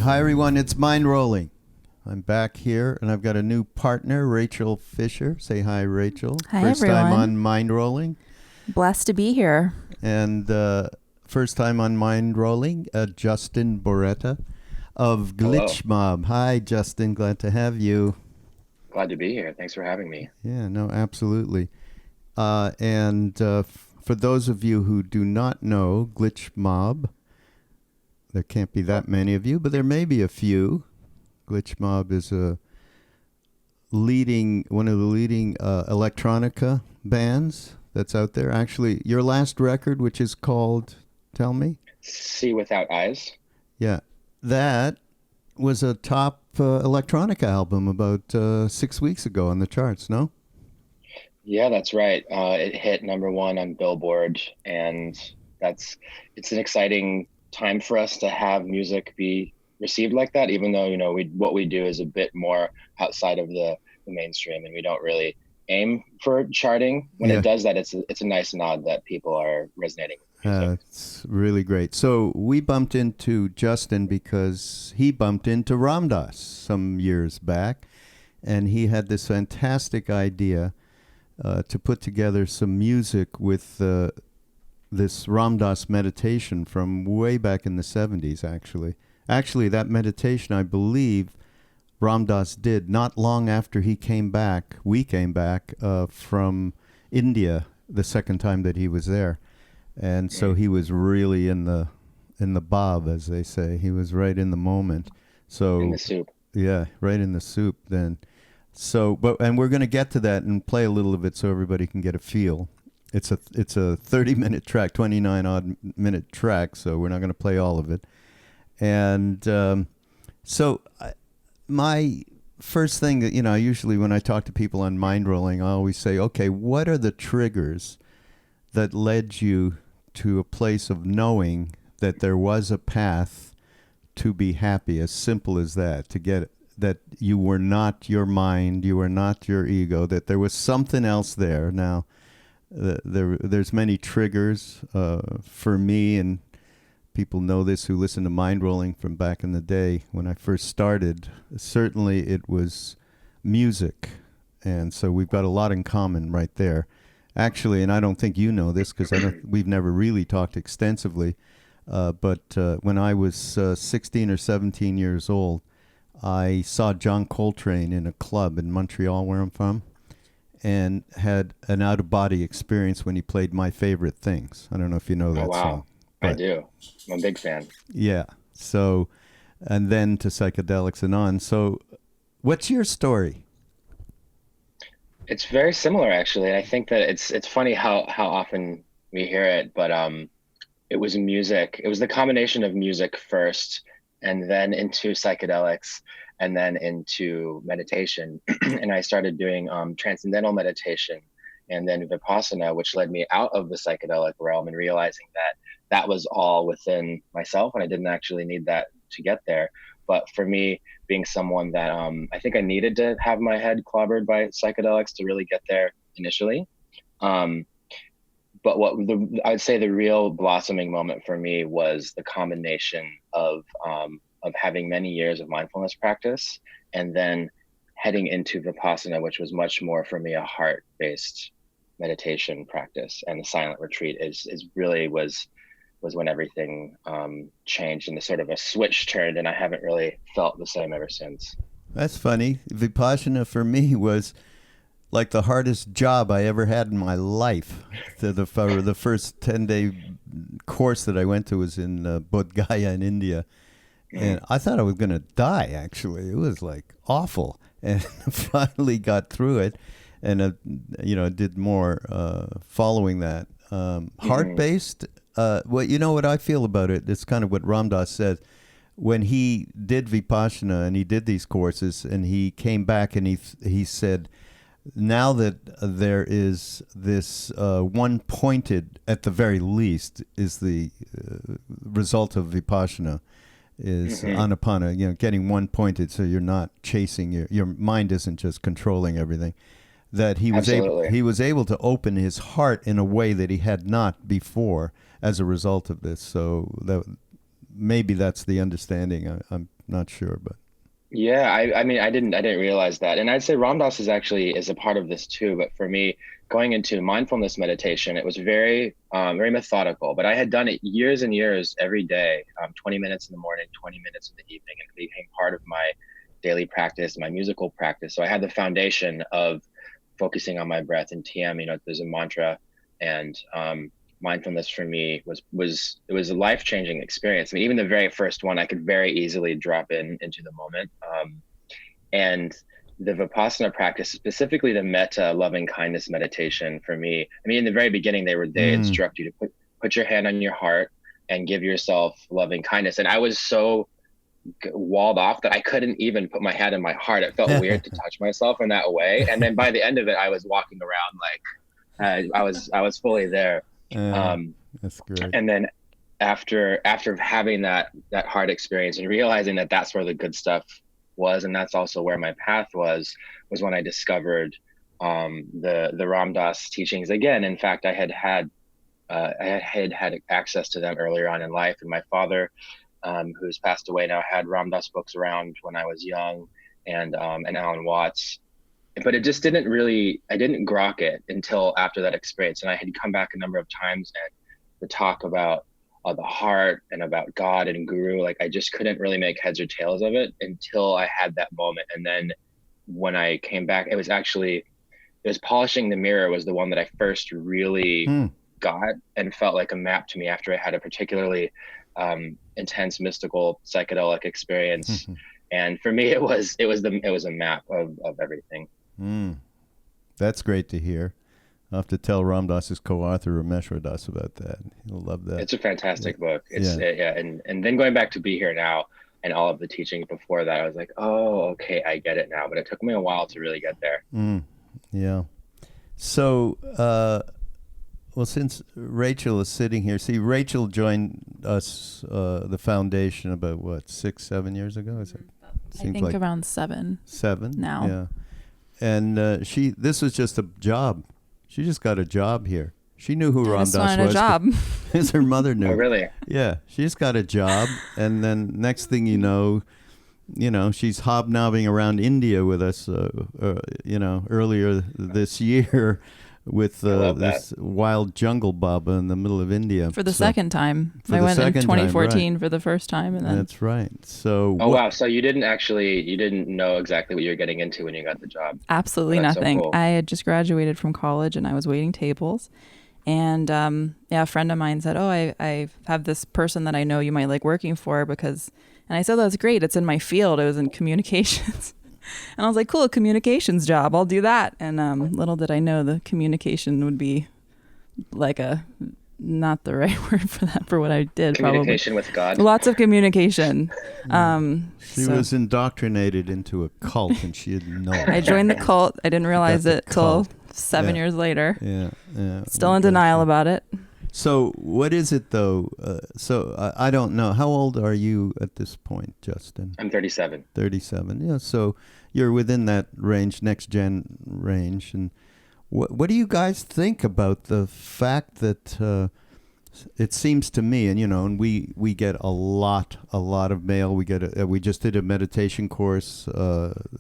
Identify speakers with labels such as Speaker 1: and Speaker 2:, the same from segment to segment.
Speaker 1: Hi, everyone. It's Mindrolling. I'm back here, and I've got a new partner, Rachael Fisher. Say hi, Rachel.
Speaker 2: Hi,
Speaker 1: First
Speaker 2: everyone.
Speaker 1: time on Mindrolling.
Speaker 2: Blessed to be here.
Speaker 1: And first time on Mindrolling, Justin Boreta of
Speaker 3: Hello.
Speaker 1: Glitch Mob. Hi, Justin. Glad to have you.
Speaker 3: Glad to be here. Thanks for having me.
Speaker 1: Yeah, no, absolutely. For those of you who do not know Glitch Mob, there can't be that many of you, but there may be a few. Glitch Mob is one of the leading electronica bands that's out there. Actually, your last record, which is called, tell me?
Speaker 3: See Without Eyes.
Speaker 1: Yeah, that was a top electronica album about 6 weeks ago on the charts, no?
Speaker 3: Yeah, that's right. It hit #1 on Billboard, and it's an exciting time for us to have music be received like that, even though, what we do is a bit more outside of the mainstream, and we don't really aim for charting. When
Speaker 1: Yeah.
Speaker 3: it does that, it's a nice nod that people are resonating with music.
Speaker 1: It's really great. So we bumped into Justin because he bumped into Ram Dass some years back, and he had this fantastic idea to put together some music with this Ram Dass meditation from way back in the 70s, actually. Actually, that meditation, I believe, Ram Dass did not long after we came back from India the second time that he was there. And so he was really in the bob, as they say. He was right in the moment. So
Speaker 3: In the soup.
Speaker 1: yeah, right in the soup then. So, and we're going to get to that and play a little of it so everybody can get a feel. It's a 30-minute track, 29 odd minute track, so we're not going to play all of it. And my first thing that, usually when I talk to people on Mindrolling, I always say, okay, what are the triggers that led you to a place of knowing that there was a path to be happy, as simple as that, to get that you were not your mind, you were not your ego, that there was something else there. Now, there's many triggers for me, and people know this who listen to Mindrolling from back in the day when I first started. Certainly it was music, and so we've got a lot in common right there. Actually, and I don't think you know this because we've never really talked extensively, but when I was 16 or 17 years old, I saw John Coltrane in a club in Montreal, where I'm from, and had an out-of-body experience when he played My Favorite Things. I don't know if you know that
Speaker 3: Oh, wow.
Speaker 1: song.
Speaker 3: I do. I'm a big fan.
Speaker 1: Yeah. So, and then to psychedelics and on. So, what's your story?
Speaker 3: It's very similar, actually. And I think that it's funny how often we hear it, but it was music. It was the combination of music first, and then into psychedelics, and then into meditation. And I started doing transcendental meditation, and then vipassana, which led me out of the psychedelic realm and realizing that was all within myself, and I didn't actually need that to get there. But for me, being someone that I think I needed to have my head clobbered by psychedelics to really get there initially. But I would say the real blossoming moment for me was the combination of having many years of mindfulness practice, and then heading into vipassana, which was much more for me a heart-based meditation practice. And the silent retreat is really was when everything changed, and the sort of a switch turned, and I haven't really felt the same ever since.
Speaker 1: That's funny. Vipassana for me was like the hardest job I ever had in my life. The first 10-day course that I went to was in Bodh Gaya in India. And I thought I was going to die, actually. It was like awful. And finally got through it, and did more following that. Heart-based, what I feel about it, it's kind of what Ram Dass said. When he did Vipassana and he did these courses, and he came back and he said, now that there is this one-pointed, at the very least, is the result of Vipassana, is anapana, getting one-pointed, so you're not chasing, your mind isn't just controlling everything. That he was able to open his heart in a way that he had not before as a result of this. So maybe that's the understanding I'm not sure, but
Speaker 3: Yeah, I mean, I didn't realize that. And I'd say Ram Dass is a part of this too. But for me, going into mindfulness meditation, it was very methodical, but I had done it years and years every day, 20 minutes in the morning, 20 minutes in the evening, and it became part of my daily practice, my musical practice. So I had the foundation of focusing on my breath and TM, there's a mantra, and mindfulness for me was a life-changing experience. I mean, even the very first one, I could very easily drop into the moment. And the vipassana practice, specifically the metta loving kindness meditation for me, I mean, in the very beginning, they instruct you to put your hand on your heart and give yourself loving kindness. And I was so walled off that I couldn't even put my hand in my heart. It felt weird to touch myself in that way. And then by the end of it, I was walking around like I was fully there.
Speaker 1: That's great.
Speaker 3: And then after having that hard experience and realizing that that's where the good stuff was, and that's also where my path was when I discovered the Ram Dass teachings again. In fact, I had had access to them earlier on in life, and my father, who's passed away now, had Ram Dass books around when I was young, and Alan Watts. But it just I didn't grok it until after that experience. And I had come back a number of times, and the talk about the heart and about God and Guru, like I just couldn't really make heads or tails of it until I had that moment. And then when I came back, it was Polishing the Mirror was the one that I first really got and felt like a map to me after I had a particularly intense mystical psychedelic experience. And for me, it was a map of everything.
Speaker 1: That's great to hear. I'll have to tell Ram Dass's co-author Ramesh Das about that. He'll love that.
Speaker 3: It's a fantastic book. And then going back to Be Here Now and all of the teachings before that, I was like, oh, okay, I get it now. But it took me a while to really get there.
Speaker 1: Yeah. So, well, since Rachel is sitting here, see, Rachel joined us, the foundation, about 6-7 years ago? Is it?
Speaker 2: I think like around 7.
Speaker 1: 7
Speaker 2: now.
Speaker 1: Yeah. And this was just a job. She just got a job here. She knew who Ram Dass was.
Speaker 2: A job.
Speaker 1: As her mother knew.
Speaker 3: Oh, really?
Speaker 1: Yeah. She just got a job. And then next thing you know, she's hobnobbing around India with us, earlier this year with this wild jungle baba in the middle of India.
Speaker 2: For the second time. I went in 2014 for the first time. And then...
Speaker 1: That's right. So.
Speaker 3: Oh, wow. So you didn't know exactly what you were getting into when you got the job.
Speaker 2: Absolutely nothing. So cool. I had just graduated from college and I was waiting tables. And a friend of mine said, oh, I have this person that I know you might like working for because, and I said, that's great. It's in my field. It was in communications. And I was like, cool, a communications job. I'll do that. And little did I know the communication would be like not the right word for that, for what I did.
Speaker 3: Communication
Speaker 2: probably.
Speaker 3: With God.
Speaker 2: Lots of communication.
Speaker 1: She was indoctrinated into a cult and she didn't know it.
Speaker 2: I joined the cult. I didn't realize it till 7 years later.
Speaker 1: Yeah.
Speaker 2: Still in denial about it.
Speaker 1: So what is it though? I don't know. How old are you at this point, Justin?
Speaker 3: I'm 37.
Speaker 1: 37. Yeah. So you're within that range, next gen range. And what do you guys think about the fact that it seems to me, and we get a lot of mail. We just did a meditation course.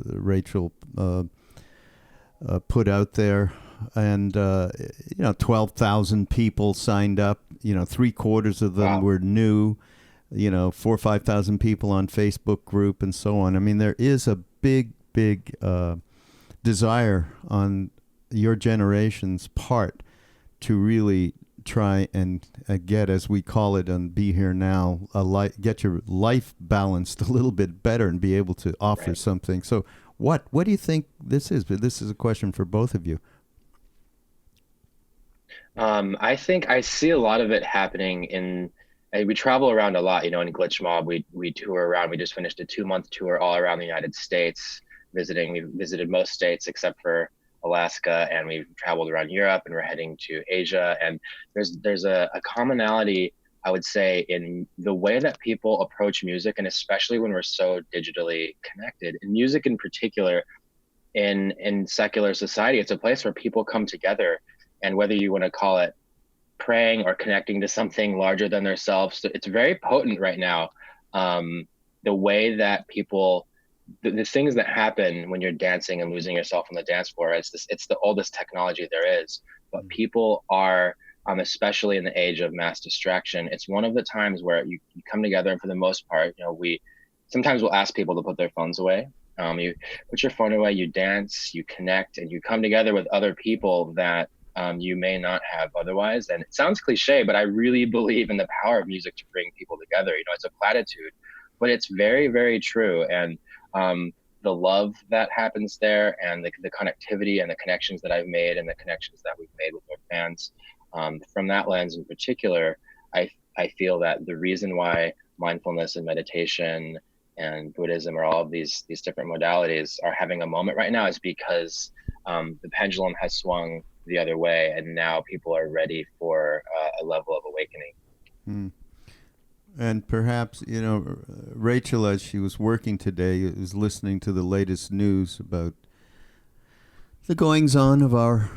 Speaker 1: Rachel put out there. And 12,000 people signed up. 3/4 of them were new. 4,000 or 5,000 people on Facebook group and so on. I mean, there is a big desire on your generation's part to really try and get, as we call it, and Be Here Now, get your life balanced a little bit better and be able to offer something. So, what do you think this is? But this is a question for both of you.
Speaker 3: I think I see a lot of it happening we travel around a lot, in Glitch Mob, we tour around. We just finished a 2-month tour all around the United States, we visited most states except for Alaska, and we've traveled around Europe, and we're heading to Asia. And there's a commonality, I would say, in the way that people approach music, and especially when we're so digitally connected, and music in particular, in secular society, it's a place where people come together. And whether you want to call it praying or connecting to something larger than themselves, it's very potent right now. the way that people, the things that happen when you're dancing and losing yourself on the dance floor, it's the oldest technology there is. But people are, especially in the age of mass distraction, it's one of the times where you come together, and for the most part, sometimes we'll ask people to put their phones away. You put your phone away, you dance, you connect, and you come together with other people that you may not have otherwise. And it sounds cliche, but I really believe in the power of music to bring people together. It's a platitude, but it's very, very true. And the love that happens there, and the connectivity and the connections that I've made, and the connections that we've made with our fans, from that lens in particular, I feel that the reason why mindfulness and meditation and Buddhism, or all of these different modalities, are having a moment right now is because the pendulum has swung the other way, and now people are ready for a level of awakening.
Speaker 1: And perhaps, Rachel, as she was working today, is listening to the latest news about the goings-on of our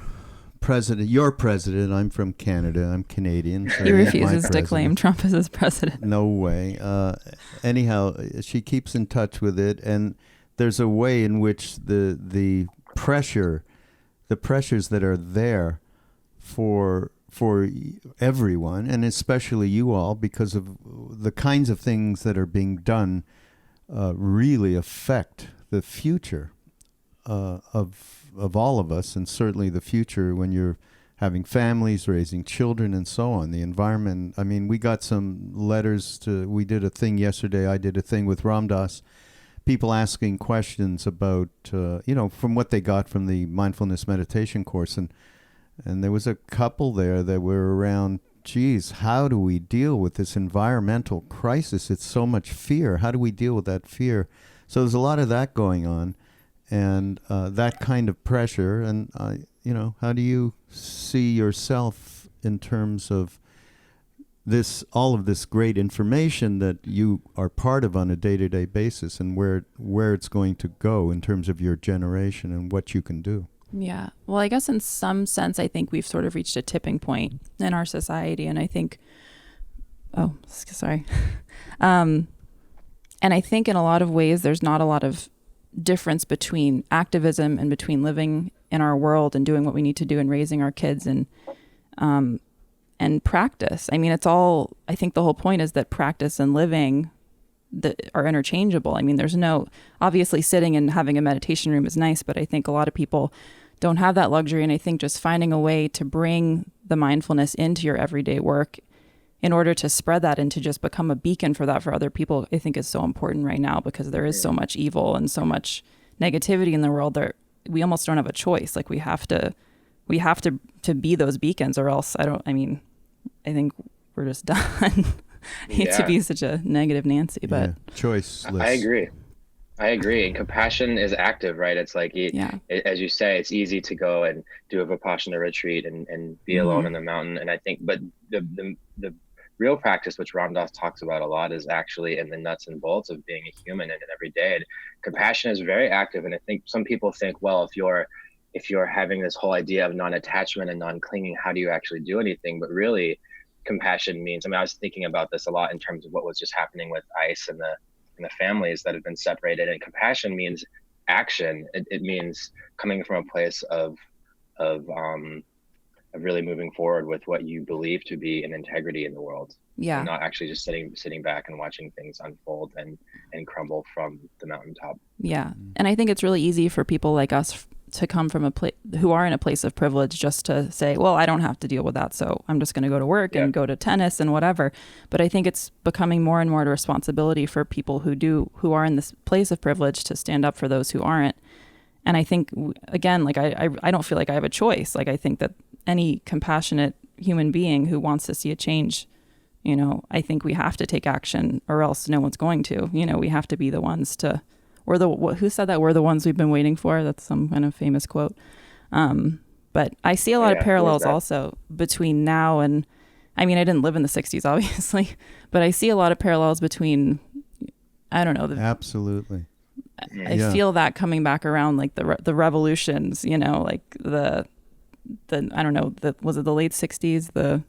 Speaker 1: president, your president. I'm from Canada. I'm Canadian. So
Speaker 2: he refuses to claim Trump as his president.
Speaker 1: No way. Anyhow, she keeps in touch with it, and there's a way in which the pressures that are there for everyone, and especially you all, because of the kinds of things that are being done, really affect the future of all of us, and certainly the future when you're having families, raising children, and so on. The environment. I mean, we got some letters we did a thing yesterday. I did a thing with Ram Dass, people asking questions about, from what they got from the mindfulness meditation course. And there was a couple there that were around, geez, how do we deal with this environmental crisis? It's so much fear. How do we deal with that fear? So there's a lot of that going on, and that kind of pressure. And, how do you see yourself in terms of all of this great information that you are part of on a day-to-day basis, and where it's going to go in terms of your generation and what you can do?
Speaker 2: Yeah. Well, I guess in some sense, I think we've sort of reached a tipping point in our society. And I think, and I think in a lot of ways, there's not a lot of difference between activism and between living in our world and doing what we need to do and raising our kids and practice. I mean, I think the whole point is that practice and living are interchangeable. I mean, obviously sitting and having a meditation room is nice, but I think a lot of people don't have that luxury. And I think just finding a way to bring the mindfulness into your everyday work in order to spread that and to just become a beacon for that for other people, I think is so important right now, because there is so much evil and so much negativity in the world that we almost don't have a choice. Like we have to be those beacons, or else I think we're just done. I hate to be such a negative Nancy, but
Speaker 1: choiceless.
Speaker 3: I agree. And compassion is active, right? It's like, as you say, it's easy to go and do a vipassana retreat and be alone in the mountain. And I think, but the real practice, which Ram Dass talks about a lot, is actually in the nuts and bolts of being a human in every day. And compassion is very active. And I think some people think, well, if you're having this whole idea of non-attachment and non-clinging, how do you actually do anything? But really, compassion means, I was thinking about this a lot in terms of what was just happening with ICE and the families that have been separated. And compassion means action. It means coming from a place of really moving forward with what you believe to be an integrity in the world.
Speaker 2: Yeah.
Speaker 3: And not actually just sitting back and watching things unfold and crumble from the mountaintop.
Speaker 2: Yeah. And I think it's really easy for people like us to come from a place who are in a place of privilege just to say, well, I don't have to deal with that, so I'm just going to go to work and go to tennis and whatever. But I think it's becoming more and more a responsibility for people who are in this place of privilege to stand up for those who aren't. And I think, again, like I don't feel like I have a choice. Like I think that any compassionate human being who wants to see a change, I think we have to take action, or else no one's going to. We have to be the ones to. Who said that? We're the ones we've been waiting for. That's some kind of famous quote. But I see a lot of parallels also between now and, I didn't live in the 60s, obviously, but I see a lot of parallels between, I don't know.
Speaker 1: Absolutely.
Speaker 2: I feel that coming back around, like the revolutions, like the I don't know, was it the late 60s?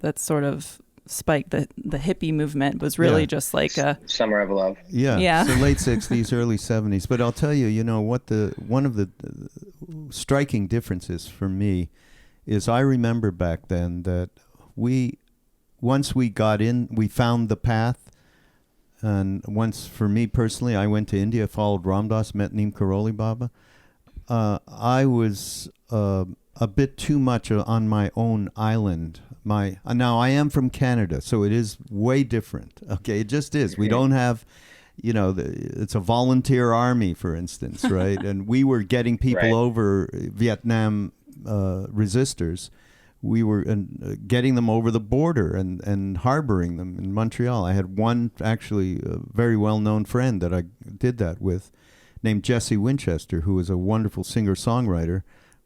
Speaker 2: That sort of the hippie movement was really just like a
Speaker 3: Summer of Love.
Speaker 2: Yeah.
Speaker 1: So late 60s, early 70s. But I'll tell you, one of the striking differences for me is I remember back then that once we got in, we found the path. And once, for me personally, I went to India, followed Ram Dass, met Neem Karoli Baba. I was a bit too much on my own island. Now, I am from Canada, so it is way different. Okay, it just is. We don't have, it's a volunteer army, for instance, right? And we were getting people over Vietnam resistors. We were getting them over the border and harboring them in Montreal. I had one actually very well-known friend that I did that with, named Jesse Winchester, who was a wonderful singer-songwriter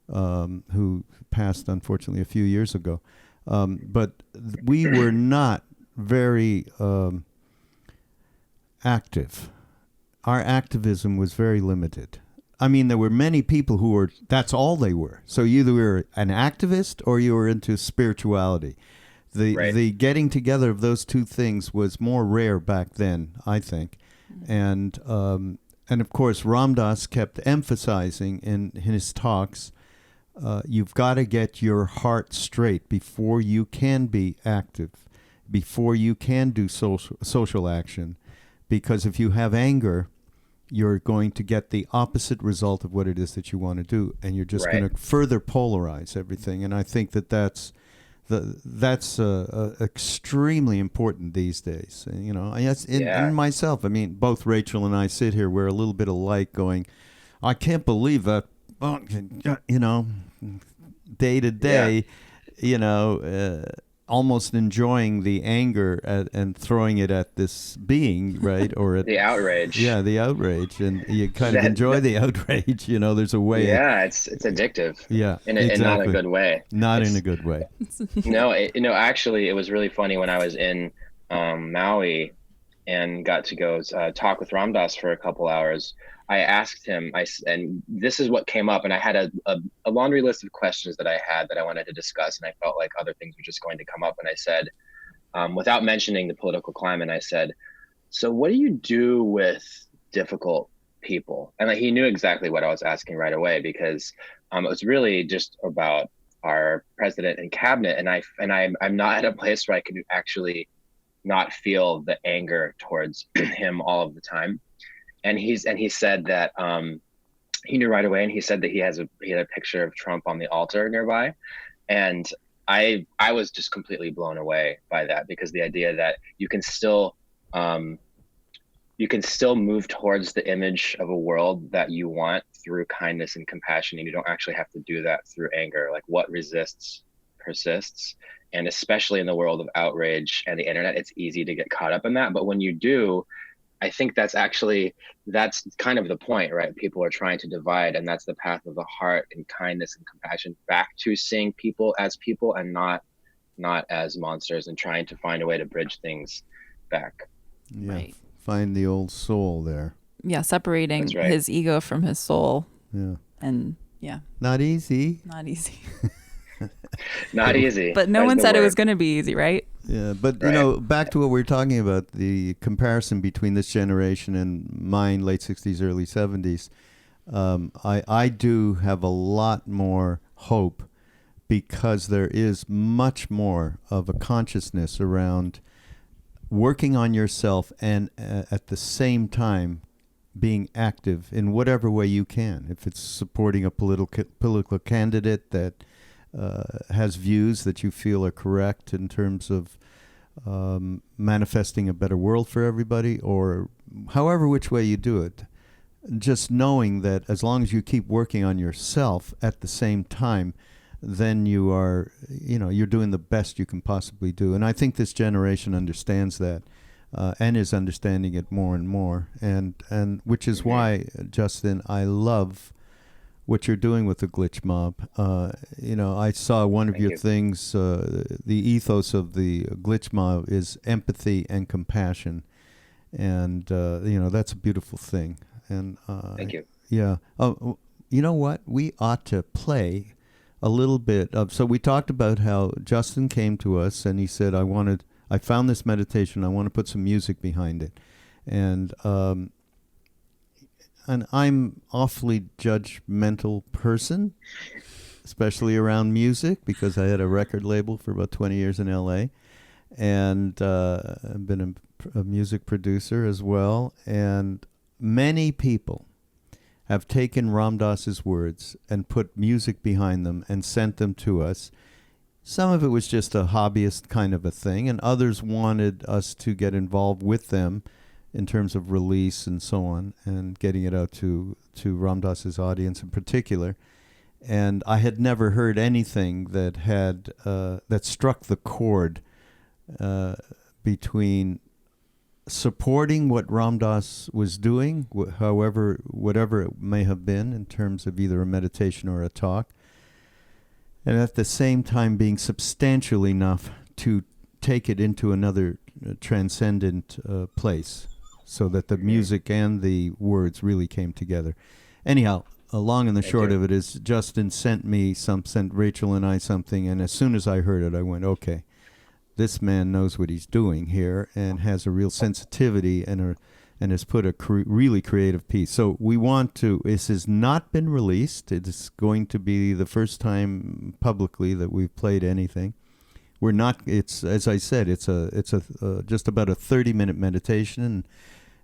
Speaker 1: who passed, unfortunately, a few years ago. But we were not very active. Our activism was very limited. I mean, there were many people who were, that's all they were. So you either were an activist or you were into spirituality. The getting together of those two things was more rare back then, I think. And of course, Ram Dass kept emphasizing in his talks, you've got to get your heart straight before you can be active, before you can do social action. Because if you have anger, you're going to get the opposite result of what it is that you want to do, and you're just going to further polarize everything. And I think that's extremely important these days. And myself, I mean, both Rachel and I sit here, we're a little bit alike, going, I can't believe that, day to day, almost enjoying the anger and throwing it at this being, right? Or at
Speaker 3: the outrage.
Speaker 1: Yeah, the outrage, and you kind of enjoy the outrage. There's a way.
Speaker 3: Yeah, it's addictive.
Speaker 1: Yeah,
Speaker 3: in not a good way.
Speaker 1: In a good way.
Speaker 3: No, actually, it was really funny when I was in Maui and got to go talk with Ram Dass for a couple hours. I asked him, and this is what came up, and I had a laundry list of questions that I had that I wanted to discuss, and I felt like other things were just going to come up. And I said, without mentioning the political climate, I said, so what do you do with difficult people? And he knew exactly what I was asking right away, because it was really just about our president and cabinet, and I'm not at a place where I can actually not feel the anger towards him all of the time. And he said that he knew right away, and he said that he had a picture of Trump on the altar nearby, and I was just completely blown away by that, because the idea that you can still move towards the image of a world that you want through kindness and compassion, and you don't actually have to do that through anger. Like, what resists persists, and especially in the world of outrage and the internet, it's easy to get caught up in that. But when you do, I think that's kind of the point, right? People are trying to divide, and that's the path of the heart and kindness and compassion, back to seeing people as people and not as monsters, and trying to find a way to bridge things back.
Speaker 1: Yeah, right. Find the old soul there.
Speaker 2: Yeah, separating his ego from his soul.
Speaker 1: Yeah.
Speaker 2: And yeah.
Speaker 1: Not easy.
Speaker 2: Not easy.
Speaker 3: Not easy.
Speaker 2: But no one said it was going to be easy, right?
Speaker 1: Yeah, but back to what we were talking about, the comparison between this generation and mine, late 60s, early 70s. I do have a lot more hope, because there is much more of a consciousness around working on yourself and at the same time being active in whatever way you can. If it's supporting a political candidate that has views that you feel are correct in terms of manifesting a better world for everybody, or however which way you do it, just knowing that as long as you keep working on yourself at the same time, then you are, you're doing the best you can possibly do. And I think this generation understands that, and is understanding it more and more, and which is why, Justin, I love what you're doing with the Glitch Mob. I saw one of your things, the ethos of the Glitch Mob is empathy and compassion. And, that's a beautiful thing. And
Speaker 3: thank you.
Speaker 1: Yeah. You know what? We ought to play a little bit of, so we talked about how Justin came to us and he said, I I found this meditation. I want to put some music behind it. And I'm awfully judgmental person, especially around music, because I had a record label for about 20 years in LA. And I've been a music producer as well. And many people have taken Ram Dass's words and put music behind them and sent them to us. Some of it was just a hobbyist kind of a thing, and others wanted us to get involved with them in terms of release and so on, and getting it out to Ram Dass's audience in particular. And I had never heard anything that had that struck the chord between supporting what Ram Dass was doing, whatever it may have been in terms of either a meditation or a talk, and at the same time being substantial enough to take it into another transcendent place, so that the music and the words really came together. Anyhow, long and the short of it is, Justin sent Rachel and I something, and as soon as I heard it, I went, okay, this man knows what he's doing here and has a real sensitivity and has put a really creative piece. So we want to, this has not been released. It's going to be the first time publicly that we've played anything. We're not, it's, as I said, it's just about a 30-minute meditation.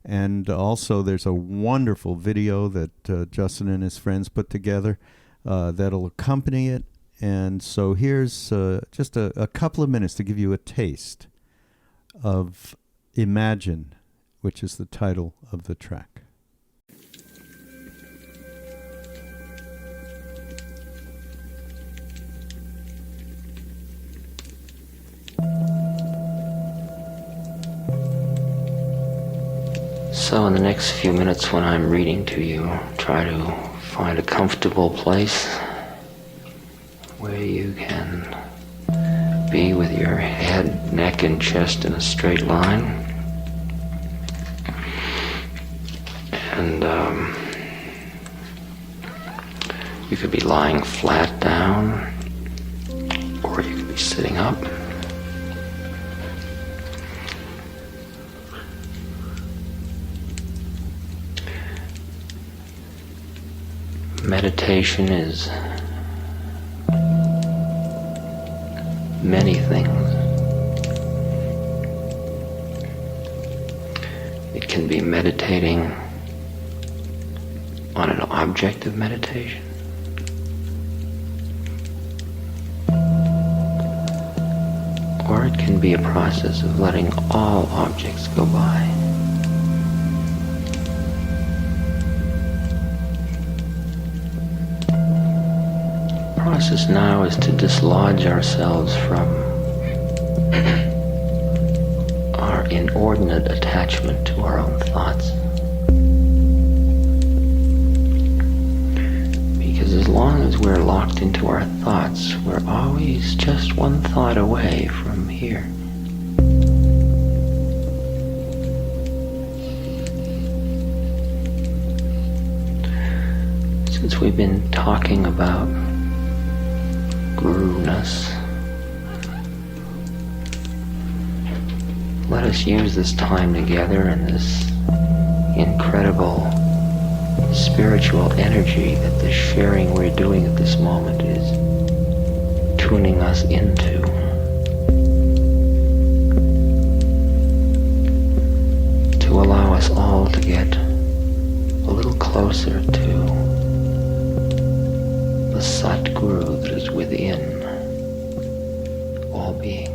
Speaker 1: And also there's a wonderful video that Justin and his friends put together that'll accompany it. And so here's just a couple of minutes to give you a taste of Imagine, which is the title of the track.
Speaker 4: So in the next few minutes when I'm reading to you, try to find a comfortable place where you can be with your head, neck, and chest in a straight line. And you could be lying flat down, or you could be sitting up. Meditation is many things. It can be meditating on an object of meditation. Or it can be a process of letting all objects go by. The process now is to dislodge ourselves from our inordinate attachment to our own thoughts. Because as long as we're locked into our thoughts, we're always just one thought away from here. Since we've been talking about Guru-ness, let us use this time together and this incredible spiritual energy that the sharing we're doing at this moment is tuning us into. To allow us all to get a little closer to the Satguru that is within all beings.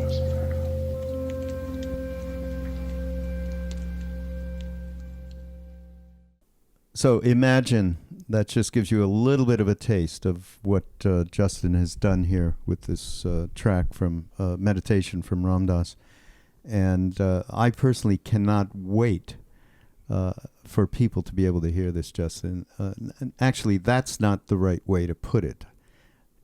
Speaker 1: So Imagine, that just gives you a little bit of a taste of what Justin has done here with this track from Meditation from Ram Dass. And I personally cannot wait for people to be able to hear this, Justin. And actually, that's not the right way to put it.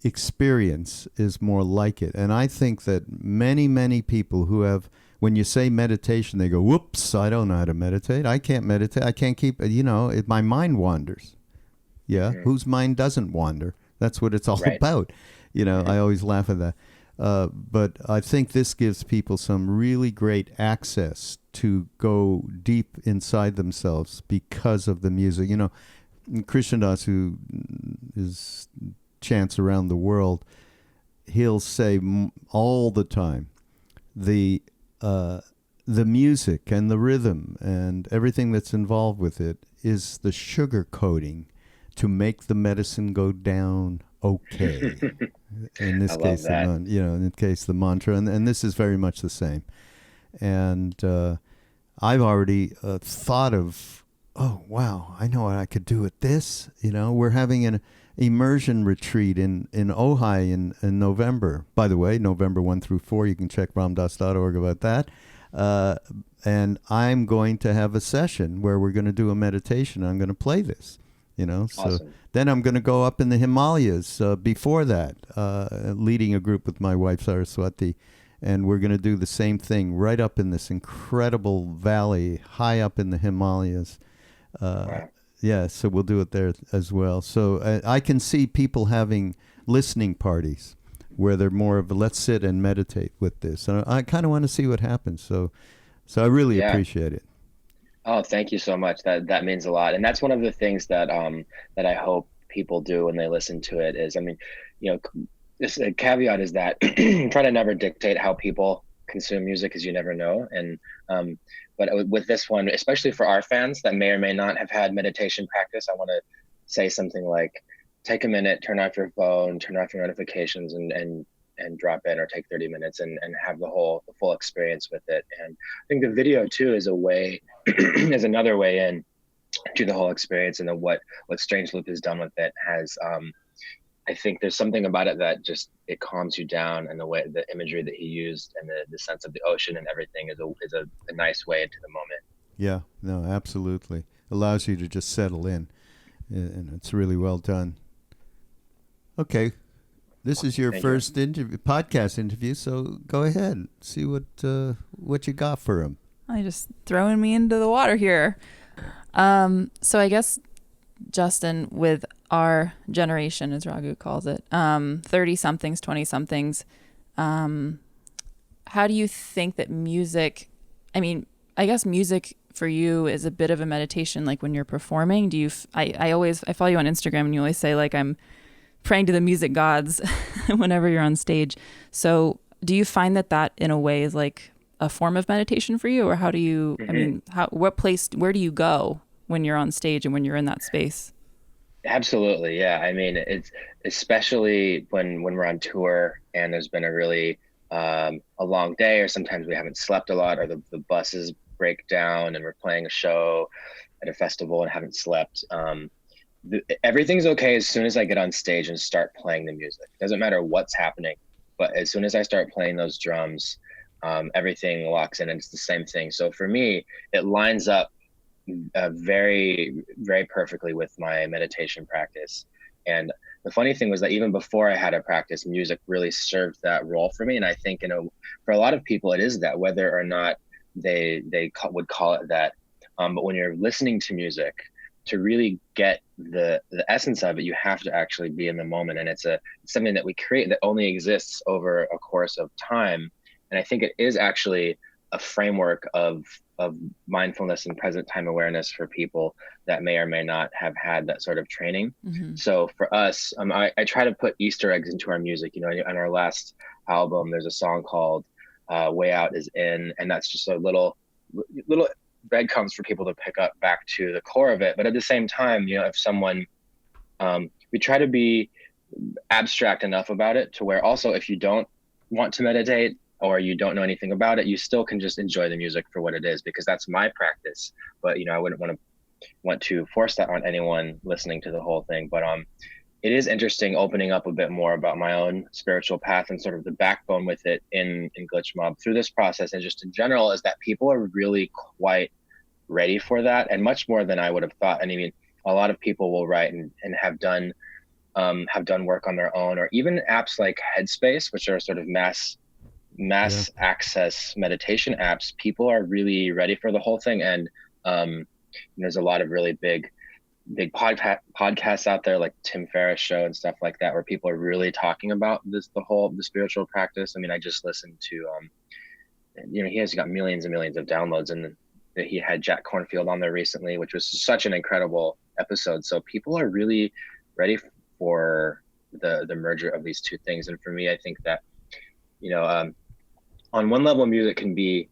Speaker 1: Experience is more like it. And I think that many, many people who have, when you say meditation, they go, whoops, I don't know how to meditate. I can't meditate. I can't keep, my mind wanders. Yeah. Mm-hmm. Whose mind doesn't wander? That's what it's all about. I always laugh at that. But I think this gives people some really great access to go deep inside themselves because of the music. You know, Krishnadas, who is chants around the world, he'll say all the time, the music and the rhythm and everything that's involved with it is the sugar coating to make the medicine go down okay. In this case, in this case, the mantra, and this is very much the same. And I've already thought of, oh wow, I know what I could do with this. You know, we're having an immersion retreat in Ojai in November. By the way, November 1 through 4. You can check ramdas.org about that. And I'm going to have a session where we're going to do a meditation. I'm going to play this. You know, so
Speaker 3: awesome.
Speaker 1: Then I'm going to go up in the Himalayas before that, leading a group with my wife Saraswati, and we're going to do the same thing right up in this incredible valley, high up in the Himalayas.
Speaker 3: Wow.
Speaker 1: Yeah, so we'll do it there as well. So I can see people having listening parties where they're more of a, let's sit and meditate with this. And I kind of want to see what happens. So I really appreciate it.
Speaker 3: Oh, thank you so much. That means a lot. And that's one of the things that that I hope people do when they listen to it is, I mean, you know, this caveat is that try to never dictate how people consume music because you never know. And but with this one, especially for our fans that may or may not have had meditation practice, I want to say something like, take a minute, turn off your phone, turn off your notifications, and drop in, or take 30 minutes and have the full experience with it. And I think the video too is a way, is another way in to the whole experience. And then what Strange Loop has done with it has, I think there's something about it that just, it calms you down, and the way, the imagery that he used and the sense of the ocean and everything is a nice way into the moment.
Speaker 1: Yeah, no, absolutely. Allows you to just settle in, and it's really well done. Okay. This is your first podcast interview, so go ahead. See what you got for him.
Speaker 2: I just throwing me into the water here. So I guess, Justin, with our generation, as Raghu calls it, 30-somethings, 20-somethings, how do you think that music, I mean, I guess music for you is a bit of a meditation, like when you're performing? Do you, I follow you on Instagram, and you always say, like, I'm praying to the music gods whenever you're on stage. So do you find that in a way is like a form of meditation for you? Or how do you, I mean, where do you go when you're on stage and when you're in that space?
Speaker 3: Absolutely. Yeah. I mean, it's especially when we're on tour and there's been a really, a long day, or sometimes we haven't slept a lot, or the buses break down and we're playing a show at a festival and haven't slept. Everything's okay as soon as I get on stage and start playing the music. Doesn't matter what's happening, but as soon as I start playing those drums, everything locks in, and it's the same thing. So for me, it lines up very, very perfectly with my meditation practice. And the funny thing was that even before I had a practice, music really served that role for me. And I think, for a lot of people, it is that, whether or not they would call it that. But when you're listening to music, to really get the essence of it, you have to actually be in the moment. And it's something that we create that only exists over a course of time. And I think it is actually a framework of mindfulness and present time awareness for people that may or may not have had that sort of training. Mm-hmm. So for us, I try to put Easter eggs into our music. You know, on our last album, there's a song called Way Out Is In, and that's just a little breadcrumbs for people to pick up back to the core of it. But at the same time, you know, if someone, we try to be abstract enough about it to where also, if you don't want to meditate or you don't know anything about it, you still can just enjoy the music for what it is, because that's my practice. But, you know, I wouldn't want to force that on anyone listening to the whole thing. But it is interesting opening up a bit more about my own spiritual path and sort of the backbone with it in Glitch Mob through this process, and just in general, is that people are really quite ready for that, and much more than I would have thought. And I mean, a lot of people will write and have done work on their own, or even apps like Headspace, which are sort of mass access meditation apps. People are really ready for the whole thing, and there's a lot of really big big podcasts out there like Tim Ferriss show and stuff like that, where people are really talking about the spiritual practice. I mean, I just listened to, he has got millions and millions of downloads, and he had Jack Cornfield on there recently, which was such an incredible episode. So people are really ready for the merger of these two things. And for me, I think that, on one level, music can be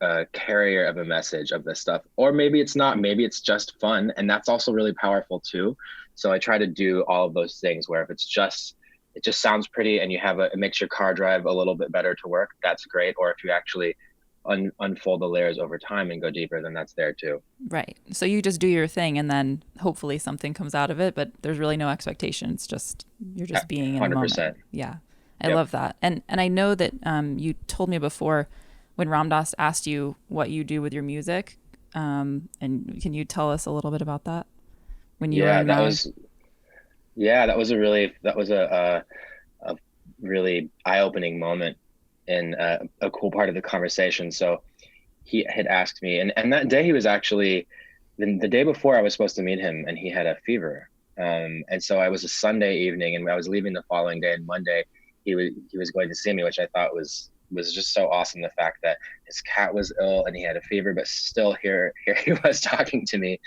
Speaker 3: a carrier of a message of this stuff, or maybe it's not, maybe it's just fun, and that's also really powerful too. So I try to do all of those things, where if it just sounds pretty and it makes your car drive a little bit better to work, that's great. Or if you actually unfold the layers over time and go deeper, then that's there too.
Speaker 2: Right. So you just do your thing, and then hopefully something comes out of it, but there's really no expectation. It's just, you're just being in the
Speaker 3: 100%.
Speaker 2: moment. Yeah. I love that. And I know that you told me before, when Ram Dass asked you what you do with your music, and can you tell us a little bit about that? When you were in
Speaker 3: that was a really eye-opening moment, and a cool part of the conversation. So he had asked me, and that day he was actually, the day before I was supposed to meet him, and he had a fever. And so I was a Sunday evening, and I was leaving the following day, and Monday he was going to see me, which I thought was just so awesome. The fact that his cat was ill and he had a fever, but still here he was talking to me.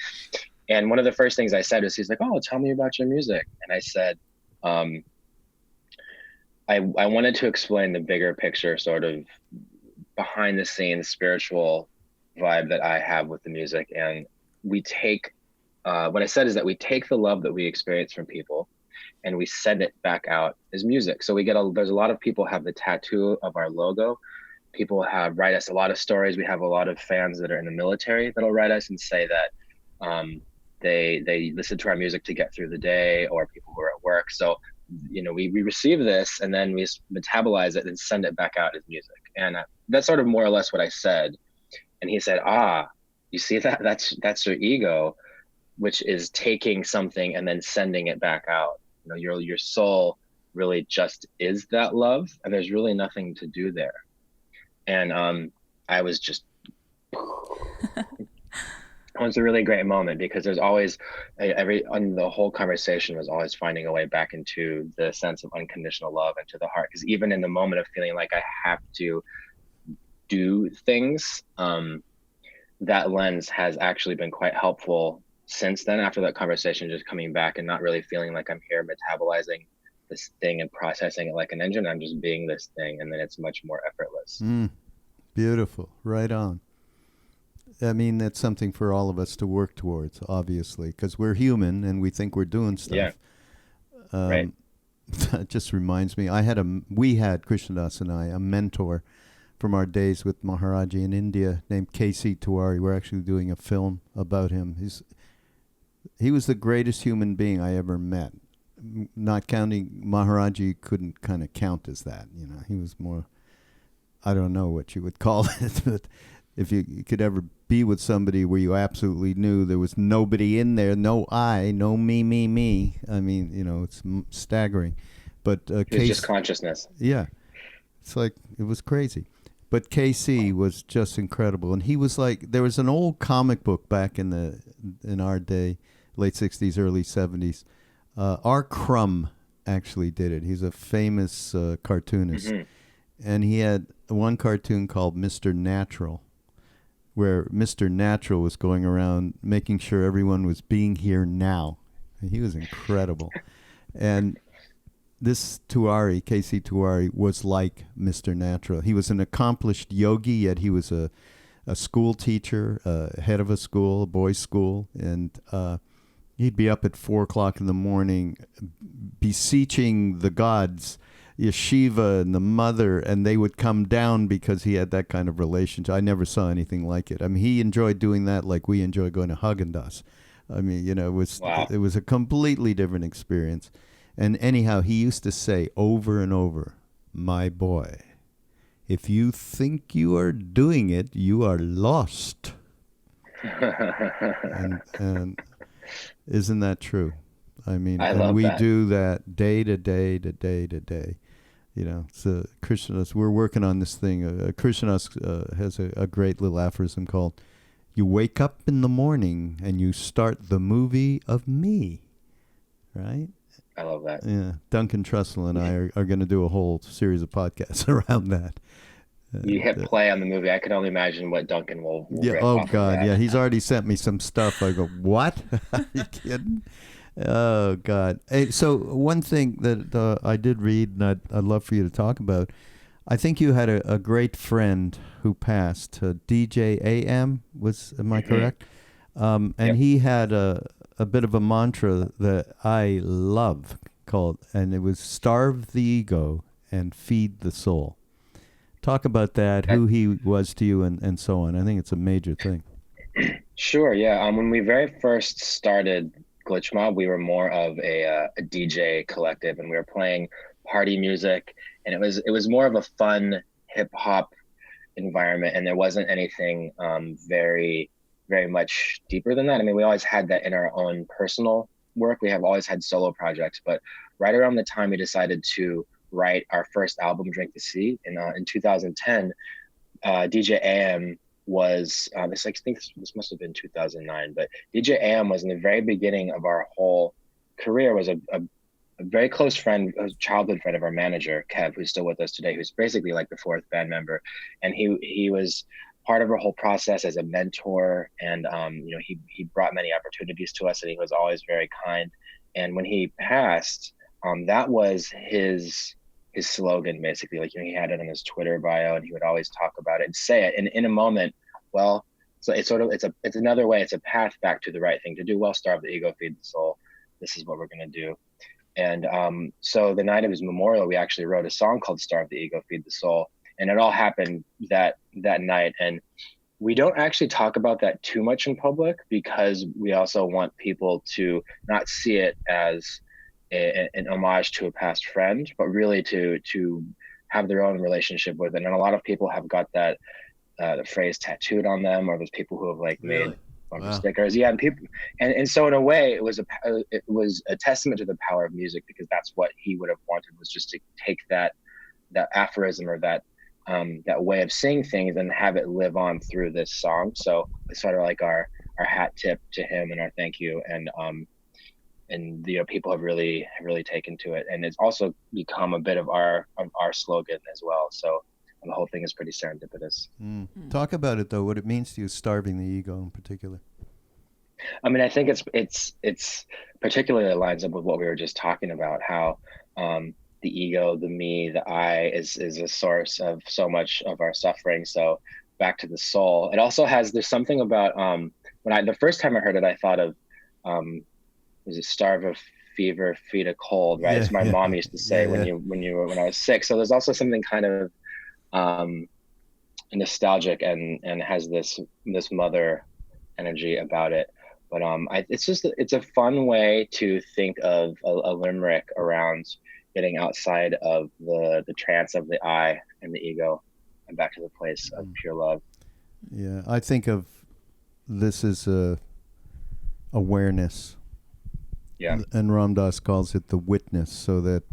Speaker 3: And one of the first things I said was, he's like, "Oh, tell me about your music." And I said, I wanted to explain the bigger picture, sort of behind the scenes spiritual vibe that I have with the music. And we take, what I said is that we take the love that we experience from people and we send it back out as music. So there's a lot of people have the tattoo of our logo. People write us a lot of stories. We have a lot of fans that are in the military that'll write us and say that they listen to our music to get through the day, or people who are at work. So, we receive this, and then we metabolize it and send it back out as music. And that's sort of more or less what I said. And he said, you see that? That's your ego, which is taking something and then sending it back out. Your soul really just is that love, and there's really nothing to do there. And I was just it was a really great moment, because there's always the whole conversation was always finding a way back into the sense of unconditional love and to the heart. Because even in the moment of feeling like I have to do things, that lens has actually been quite helpful since then, after that conversation, just coming back and not really feeling like I'm here metabolizing this thing and processing it like an engine. I'm just being this thing, and then it's much more effortless.
Speaker 1: Beautiful. Right on. I mean, that's something for all of us to work towards, obviously, because we're human and we think we're doing stuff.
Speaker 3: Yeah. Right.
Speaker 1: That just reminds me, we had, Krishnadas and I, a mentor from our days with Maharaji in India named K.C. Tiwari. We're actually doing a film about him. He was the greatest human being I ever met. Not counting Maharaji, couldn't kind of count as that. He was more, I don't know what you would call it, but if you could ever be with somebody where you absolutely knew there was nobody in there, no I, no me. I mean, it's staggering. But
Speaker 3: it's just consciousness.
Speaker 1: Yeah. It's like, it was crazy. But KC was just incredible. And he was like, there was an old comic book back in our day, late 60s, early 70s. R. Crumb actually did it. He's a famous cartoonist. Mm-hmm. And he had one cartoon called Mr. Natural, where Mr. Natural was going around making sure everyone was being here now. And he was incredible. And this Tiwari, K.C. Tiwari, was like Mr. Natural. He was an accomplished yogi, yet he was a school teacher, head of a school, a boys' school. And he'd be up at 4 o'clock in the morning beseeching the gods, Yeshiva and the mother, and they would come down because he had that kind of relationship. I never saw anything like it. I mean, he enjoyed doing that like we enjoy going to Haagen-Dazs. I mean, it was a completely different experience. And anyhow, he used to say over and over, "My boy, if you think you are doing it, you are lost." and isn't that true? I mean, and we do that day to day to day to day. So Krishnadas, we're working on this thing. Krishnadas has a great little aphorism called, You wake up in the morning and you start the movie of me, right?
Speaker 3: I love that.
Speaker 1: Yeah, Duncan Trussell and I are going to do a whole series of podcasts around that.
Speaker 3: You hit play on the movie. I can only imagine what Duncan will
Speaker 1: Yeah.
Speaker 3: rip
Speaker 1: Oh
Speaker 3: off
Speaker 1: God.
Speaker 3: of that.
Speaker 1: Yeah. He's already sent me some stuff. I go, what? Are you kidding? Oh God. Hey, so one thing that I did read, and I'd love for you to talk about. I think you had a great friend who passed. DJ AM am I correct? And
Speaker 3: Yep.
Speaker 1: he had a bit of a mantra that I love called, and it was starve the ego and feed the soul. Talk about that, who he was to you, and so on. I think it's a major thing.
Speaker 3: Sure. Yeah. When we very first started Glitch Mob, we were more of a DJ collective, and we were playing party music, and it was more of a fun hip hop environment, and there wasn't anything very much deeper than that. I mean, we always had that in our own personal work. We have always had solo projects, but right around the time we decided to write our first album, Drink the Sea, in 2010, DJ AM was I think this must have been 2009, but DJ AM was in the very beginning of our whole career, was a very close friend, a childhood friend of our manager, Kev, who's still with us today, who's basically like the fourth band member. And he was part of our whole process as a mentor. And, he brought many opportunities to us, and he was always very kind. And when he passed, that was his slogan, basically. Like, he had it on his Twitter bio, and he would always talk about it and say it. And in a moment, well, so it's another way, it's a path back to the right thing to do. Well, starve the ego, feed the soul. This is what we're going to do. And so the night of his memorial, we actually wrote a song called Starve the Ego, Feed the Soul. And it all happened that night. And we don't actually talk about that too much in public, because we also want people to not see it as an homage to a past friend, but really to have their own relationship with it. And a lot of people have got that the phrase tattooed on them, or there's people who have made stickers. Yeah. And people, and so in a way it was a testament to the power of music, because that's what he would have wanted, was just to take that aphorism, or that way of saying things, and have it live on through this song. So it's sort of like our hat tip to him, and our thank you. And people have really taken to it, and it's also become a bit of our slogan as well. So the whole thing is pretty serendipitous.
Speaker 1: Talk about it though, what it means to you, starving the ego in particular.
Speaker 3: I mean, I think it's particularly lines up with what we were just talking about, how the ego, the me, the I is a source of so much of our suffering. So back to the soul. It also there's something about the first time I heard it, I thought of was it starve of fever, feed a cold, right? It's my mom used to say when I was sick. So there's also something kind of nostalgic and has this mother energy about it. But it's a fun way to think of a limerick around getting outside of the trance of the I and the ego, and back to the place of pure love.
Speaker 1: Yeah, I think of this as awareness.
Speaker 3: Yeah.
Speaker 1: And Ram Dass calls it the witness, so that,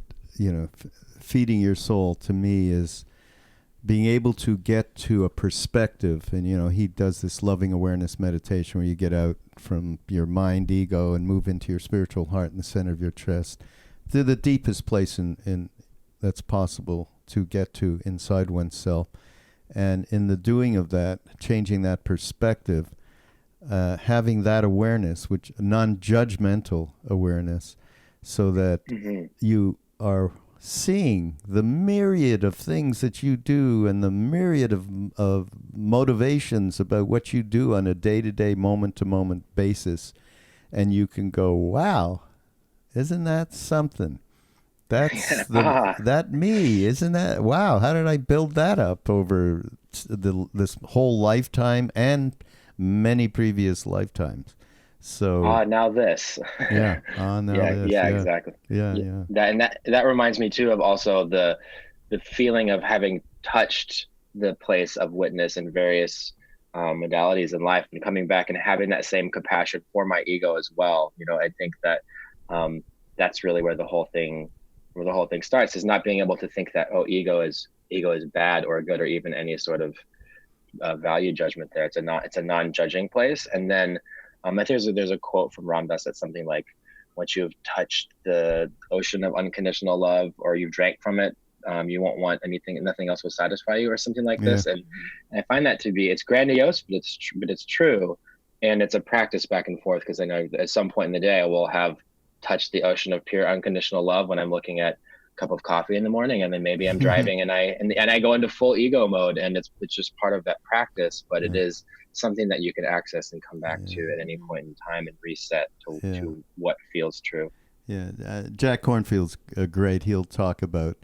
Speaker 1: feeding your soul to me is being able to get to a perspective. And, he does this loving awareness meditation where you get out from your mind, ego, and move into your spiritual heart in the center of your chest. They're the deepest place in that's possible to get to inside oneself. And in the doing of that, changing that perspective, having that awareness, which non-judgmental awareness, so that you are seeing the myriad of things that you do, and the myriad of motivations about what you do on a day-to-day, moment-to-moment basis. And you can go, wow, isn't that something? That's that me, isn't that? Wow, how did I build that up over this whole lifetime and many previous lifetimes? So
Speaker 3: now this.
Speaker 1: Now this.
Speaker 3: Yeah, exactly.
Speaker 1: Yeah.
Speaker 3: That reminds me too of also the feeling of having touched the place of witness in various modalities in life, and coming back and having that same compassion for my ego as well. I think that that's really where the whole thing starts, is not being able to think that ego is bad or good, or even any sort of value judgment there. It's a non-judging place. And then I think there's a quote from Ram Dass that's something like, once you've touched the ocean of unconditional love, or you've drank from it, you won't want nothing else will satisfy you, or something like this. And I find that to be, it's grandiose, but it's true. And it's a practice back and forth, because I know at some point in the day I will have touched the ocean of pure unconditional love when I'm looking at a cup of coffee in the morning, and then maybe I'm driving and I go into full ego mode, and it's just part of that practice. But it is something that you can access and come back to at any point in time, and reset to what feels true.
Speaker 1: Jack Kornfield's great. He'll talk about,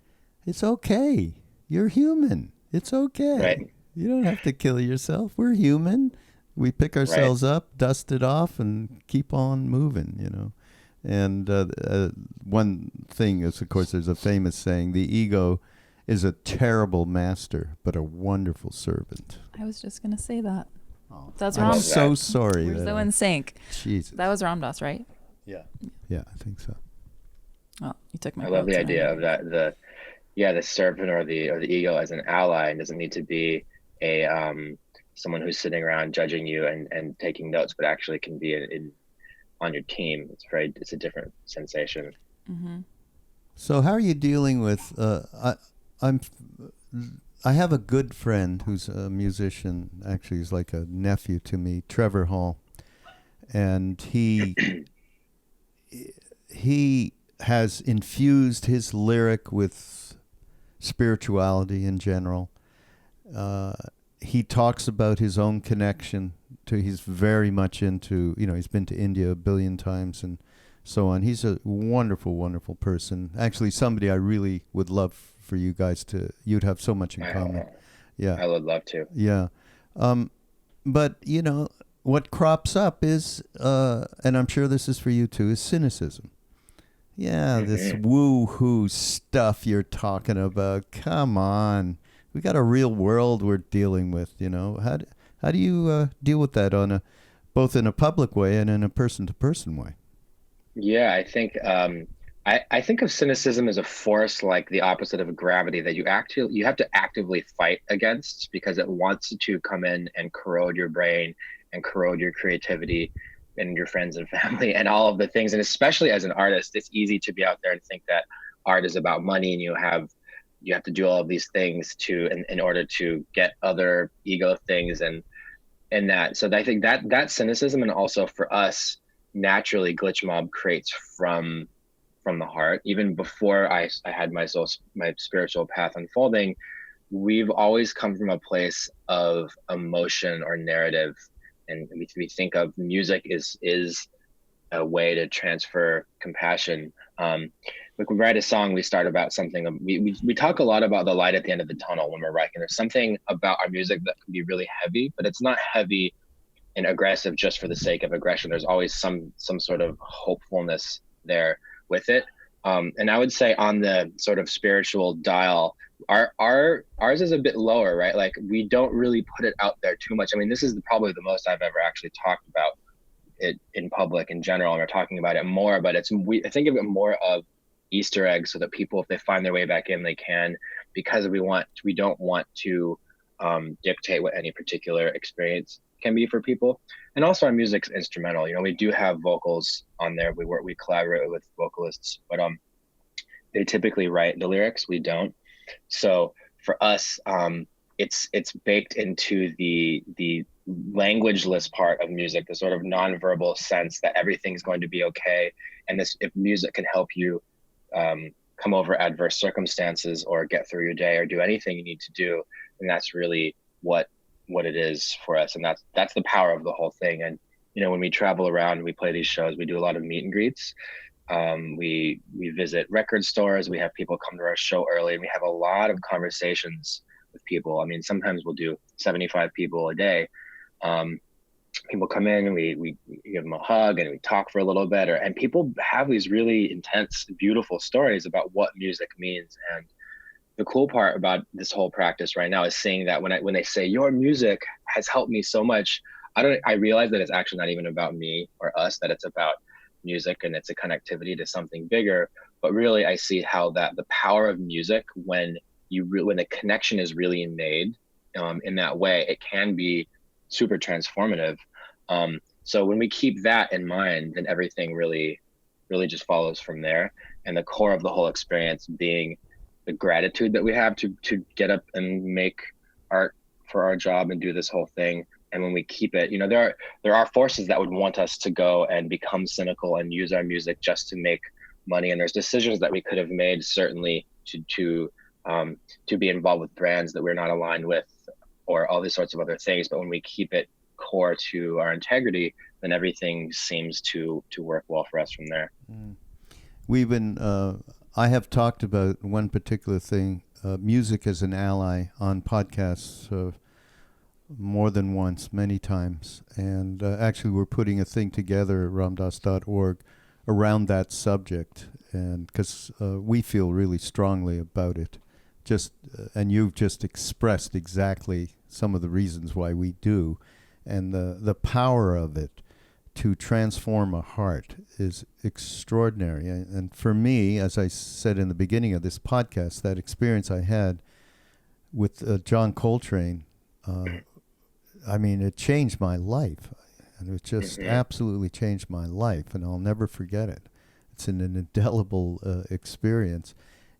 Speaker 1: it's okay, you're human, it's okay,
Speaker 3: right.
Speaker 1: You don't have to kill yourself, we're human, we pick ourselves up, dust it off, and keep on moving, you know. And one thing is, of course, there's a famous saying, the ego is a terrible master but a wonderful servant.
Speaker 2: I was just going to say that. That's
Speaker 1: I'm
Speaker 2: Ram.
Speaker 1: so sorry.
Speaker 2: We're so in sync.
Speaker 1: Jesus.
Speaker 2: That was Ram Dass, right?
Speaker 1: Yeah, I think so.
Speaker 2: Oh, you took my.
Speaker 3: I love the idea of that. The servant or the ego as an ally, and doesn't need to be a someone who's sitting around judging you and taking notes, but actually can be on your team. It's a different sensation.
Speaker 2: Mm-hmm.
Speaker 1: So how are you dealing with? I have a good friend who's a musician. Actually, he's like a nephew to me, Trevor Hall, and he has infused his lyric with spirituality in general. He talks about his own connection to. He's very much into. He's been to India 1 billion times and so on. He's a wonderful, wonderful person. Actually, somebody I really would love for you guys to. You'd have so much in common. Yeah,
Speaker 3: I would love to.
Speaker 1: Yeah, but what crops up is, and I'm sure this is for you too, is cynicism. Yeah, this woo-hoo stuff you're talking about. Come on, we got a real world we're dealing with. How do you deal with that both in a public way and in a person-to-person way?
Speaker 3: Yeah, I think I think of cynicism as a force, like the opposite of gravity, that you have to actively fight against, because it wants to come in and corrode your brain and corrode your creativity and your friends and family and all of the things. And especially as an artist, it's easy to be out there and think that art is about money, and you have to do all of these things in order to get other ego things and that. So I think that cynicism, and also for us, naturally Glitch Mob creates from the heart. Even before I had my spiritual path unfolding, we've always come from a place of emotion or narrative, and we think of music is a way to transfer compassion. Like, we write a song, we start about something. We talk a lot about the light at the end of the tunnel when we're writing. There's something about our music that can be really heavy, but it's not heavy and aggressive just for the sake of aggression. There's always some sort of hopefulness there with it. And I would say on the sort of spiritual dial, ours is a bit lower, right? Like, we don't really put it out there too much. I mean, this is probably the most I've ever actually talked about it in public in general, and we're talking about it more, but I think of it more of Easter eggs, so that people, if they find their way back in, they can, because we don't want to dictate what any particular experience can be for people. And also, our music's instrumental. We do have vocals on there. We collaborate with vocalists, but they typically write the lyrics. We don't. So for us, it's baked into the languageless part of music, the sort of nonverbal sense that everything's going to be okay. And if music can help you come over adverse circumstances, or get through your day, or do anything you need to do, then that's really what it is for us. And that's the power of the whole thing. And when we travel around, we play these shows, we do a lot of meet and greets. We visit record stores, we have people come to our show early, and we have a lot of conversations with people. I mean, sometimes we'll do 75 people a day. People come in, and we give them a hug, and we talk for a little bit, and people have these really intense, beautiful stories about what music means. And the cool part about this whole practice right now is seeing that when they say, your music has helped me so much, I realize that it's actually not even about me or us, that it's about music, and it's a connectivity to something bigger. But really, I see how that the power of music, when the connection is really made, in that way, it can be super transformative. So when we keep that in mind, then everything really just follows from there. And the core of the whole experience being the gratitude that we have to get up and make art for our job and do this whole thing. And when we keep it, there are forces that would want us to go and become cynical and use our music just to make money. And there's decisions that we could have made, certainly to be involved with brands that we're not aligned with, or all these sorts of other things. But when we keep it core to our integrity, then everything seems to work well for us from there.
Speaker 1: We've been, I have talked about one particular thing, music as an ally, on podcasts more than once, many times. And actually we're putting a thing together at ramdas.org around that subject, and because we feel really strongly about it. And you've just expressed exactly some of the reasons why we do, and the power of it to transform a heart is extraordinary. And for me, as I said in the beginning of this podcast, that experience I had with John Coltrane, it changed my life. And it just absolutely changed my life, and I'll never forget it. It's an indelible experience.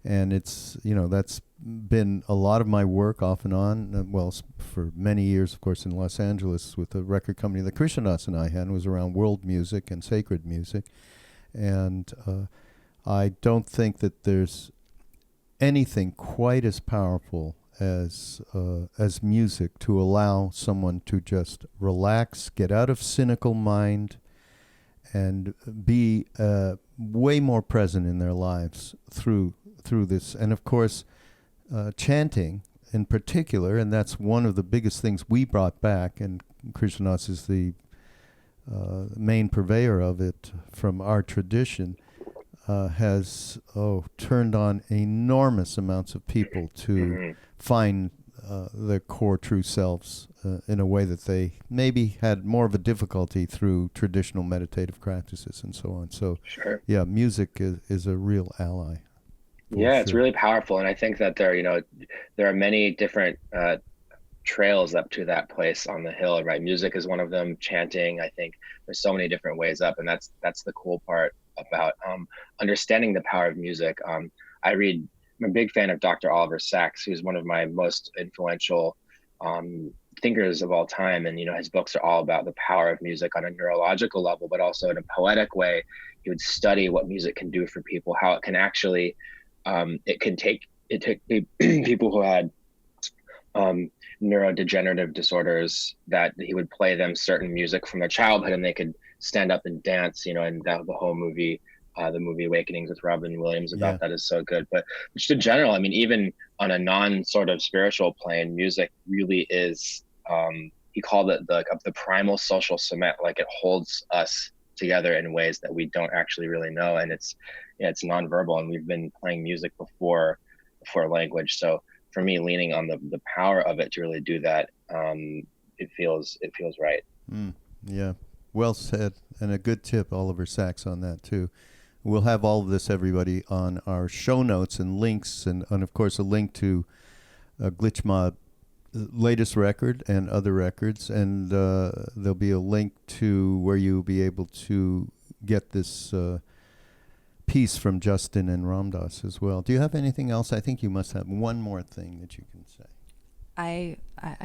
Speaker 1: And it's, that's been a lot of my work off and on, for many years, of course, in Los Angeles with the record company that Krishnadas and I had. It was around world music and sacred music. And I don't think that there's anything quite as powerful as music to allow someone to just relax, get out of cynical mind, and be way more present in their lives through this. And of course, chanting in particular, and that's one of the biggest things we brought back, and Krishnadas is the main purveyor of it from our tradition, has turned on enormous amounts of people to find their core true selves in a way that they maybe had more of a difficulty through traditional meditative practices and so on. So, yeah, music is a real ally.
Speaker 3: Yeah, it's really powerful. And I think that there are many different trails up to that place on the hill, right? Music is one of them. Chanting, I think there's so many different ways up, and that's the cool part about understanding the power of music. I'm a big fan of Dr. Oliver Sacks, who's one of my most influential thinkers of all time. And, his books are all about the power of music on a neurological level, but also in a poetic way. He would study what music can do for people, how it can actually, it can take people who had neurodegenerative disorders, that he would play them certain music from their childhood and they could stand up and dance, and the whole movie, the movie Awakenings with Robin Williams about that is so good. But just in general, even on a non sort of spiritual plane, music really is, he called it the primal social cement. Like, it holds us together in ways that we don't actually really know. And it's nonverbal, and we've been playing music before language. So for me, leaning on the power of it to really do that, it feels right.
Speaker 1: Yeah, well said, and a good tip, Oliver Sacks, on that too. We'll have all of this, everybody, on our show notes and links, and of course a link to Glitch Mob latest record and other records, and there'll be a link to where you'll be able to get this piece from Justin and Ramdas as well. Do you have anything else? I think you must have one more thing that you can say.
Speaker 2: I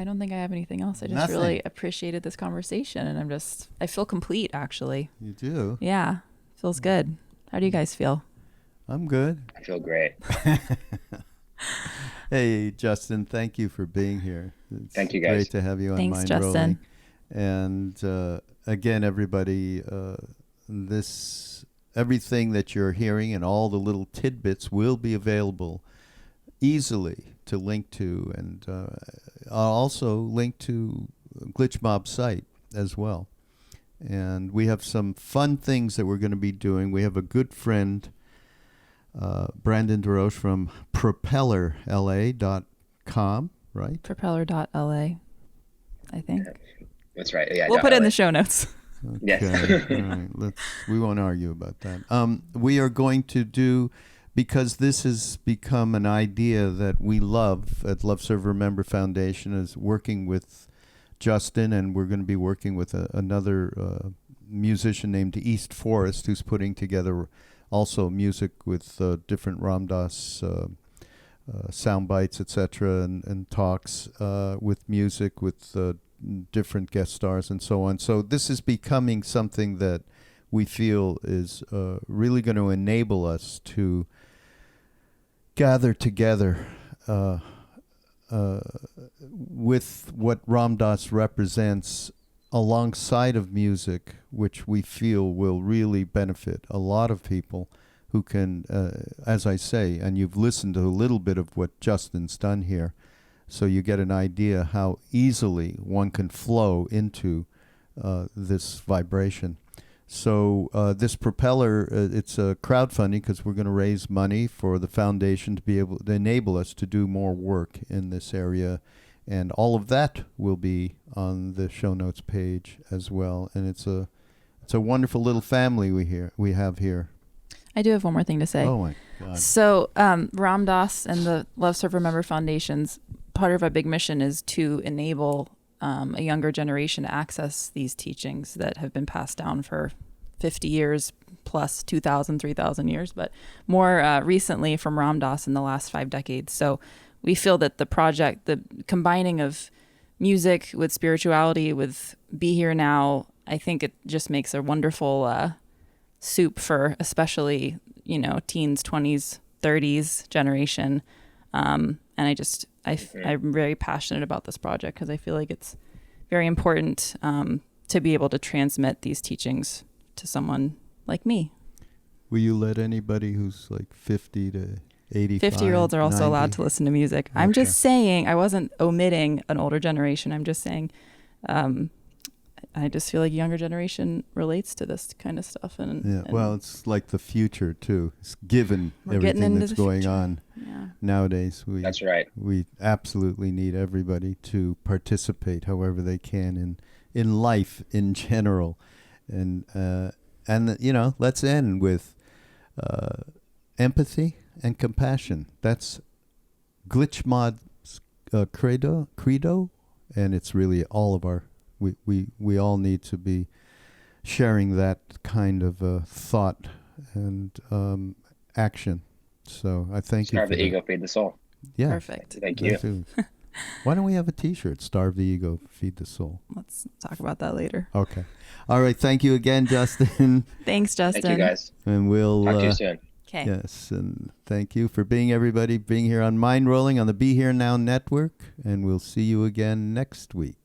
Speaker 2: don't think I have anything else. I just really appreciated this conversation, and I feel complete, actually.
Speaker 1: You do?
Speaker 2: Yeah, feels good. How do you guys feel?
Speaker 1: I'm good.
Speaker 3: I feel great.
Speaker 1: Hey, Justin, thank you for being here.
Speaker 3: Thank you, guys.
Speaker 1: Great to have you on
Speaker 2: Thanks,
Speaker 1: Mindrolling.
Speaker 2: Justin.
Speaker 1: And again, everybody, everything that you're hearing and all the little tidbits will be available easily to link to, and I'll also link to Glitch Mob's site as well. And we have some fun things that we're going to be doing. We have a good friend, Brandon DeRoche from propellerla.com, right?
Speaker 2: Propeller.la, I think.
Speaker 3: That's right. Yeah,
Speaker 2: we'll put it in the show notes.
Speaker 1: Okay.
Speaker 3: Yes.
Speaker 1: All right. We won't argue about that. We are going to do because this has become an idea that we love at Love Serve Remember Foundation, is working with Justin, and we're going to be working with another musician named East Forest, who's putting together also music with different Ram Dass sound bites, etc., and talks with music with different guest stars and so on. So this is becoming something that we feel is really going to enable us to gather together with what Ram Dass represents alongside of music, which we feel will really benefit a lot of people who can, as I say, and you've listened to a little bit of what Justin's done here, so you get an idea how easily one can flow into this vibration. So this propeller, it's a crowdfunding because we're going to raise money for the foundation to be able to enable us to do more work in this area. And all of that will be on the show notes page as well. And it's a wonderful little family we have here.
Speaker 2: I do have one more thing to say.
Speaker 1: Oh my God.
Speaker 2: So Ram Dass and the Love Serve Remember Foundations, part of our big mission is to enable a younger generation to access these teachings that have been passed down for 50 years plus 2,000, 3,000 years, but more recently from Ram Dass in the last 5 decades. So we feel that the project, the combining of music with spirituality, with Be Here Now, I think it just makes a wonderful soup for especially, teens, 20s, 30s generation. And I'm very passionate about this project because I feel like it's very important to be able to transmit these teachings to someone like me.
Speaker 1: Will you let anybody who's like 50 to 85?
Speaker 2: 50-year-olds are also
Speaker 1: 90?
Speaker 2: allowed to listen to music.
Speaker 1: Okay.
Speaker 2: I'm just saying, I wasn't omitting an older generation. I'm just saying, I just feel like younger generation relates to this kind of stuff. And
Speaker 1: well, it's like the future too. It's given everything that's going on nowadays.
Speaker 3: That's right.
Speaker 1: We absolutely need everybody to participate however they can in life in general. And let's end with empathy and compassion. That's Glitchmod's credo, and it's really all of our. We all need to be sharing that kind of thought and action. So I thank you.
Speaker 3: Starve the ego, feed the soul.
Speaker 1: Yeah.
Speaker 2: Perfect.
Speaker 3: Thank you.
Speaker 1: Why don't we have a T-shirt? Starve the ego, feed the soul.
Speaker 2: Let's talk about that later.
Speaker 1: Okay. All right. Thank you again, Justin.
Speaker 2: Thanks, Justin.
Speaker 3: Thank you, guys.
Speaker 1: And we'll
Speaker 3: talk to you soon.
Speaker 2: Okay.
Speaker 1: Yes, and thank you for being here on Mindrolling on the Be Here Now Network, and we'll see you again next week.